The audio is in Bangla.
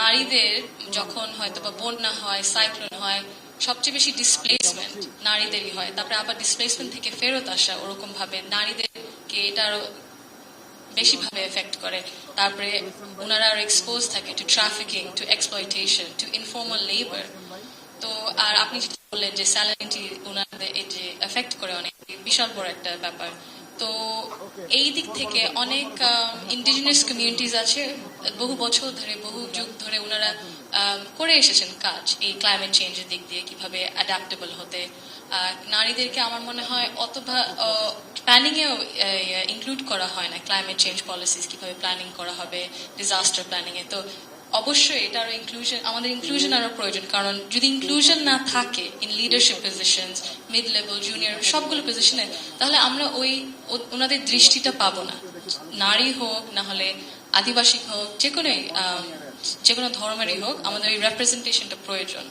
নারীদের যখন হয়তো বা বন্যা হয়, সাইক্লোন হয়, সবচেয়ে বেশি ডিসপ্লেসমেন্ট নারীদেরই হয়। তারপরে আবার ডিসপ্লেসমেন্ট থেকে ফেরত আসা ওরকম ভাবে নারীদেরকে এটা আরো বেশি ভাবে এফেক্ট করে। তারপরে ওনারা আরো এক্সপোজ থাকে to trafficking, to exploitation, to informal labour. তো আর আপনি যেটা বললেন যে স্যালারিটি ওনাদের এই যে এফেক্ট করে, অনেক বিশাল বড় একটা ব্যাপার। তো এই দিক থেকে অনেক ইন্ডিজিনাস কমিউনিটিজ আছে, বহু বছর ধরে, বহু যুগ ধরে ওনারা করে এসেছেন কাজ এই ক্লাইমেট চেঞ্জের দিক দিয়ে কিভাবে অ্যাডাপ্টেবল হতে। নারীদেরকে আমার মনে হয় অতটা প্ল্যানিং এও ইনক্লুড করা হয় না। ক্লাইমেট চেঞ্জ পলিসিস কিভাবে প্ল্যানিং করা হবে, ডিজাস্টার প্ল্যানিং এ। তো অবশ্যই এটা আরো ইনক্লুশন, আমাদের ইনক্লুশন আরো প্রয়োজন। কারণ যদি ইনক্লুশন না থাকে in leadership position, mid level, junior, সবগুলো পজিশনে, তাহলে আমরা ওনাদের দৃষ্টিটা পাবো না। নারী হোক, না হলে আদিবাসী হোক, যে কোনো ধর্মেরই হোক, আমাদের এই রিপ্রেজেন্টেশনটা প্রয়োজন।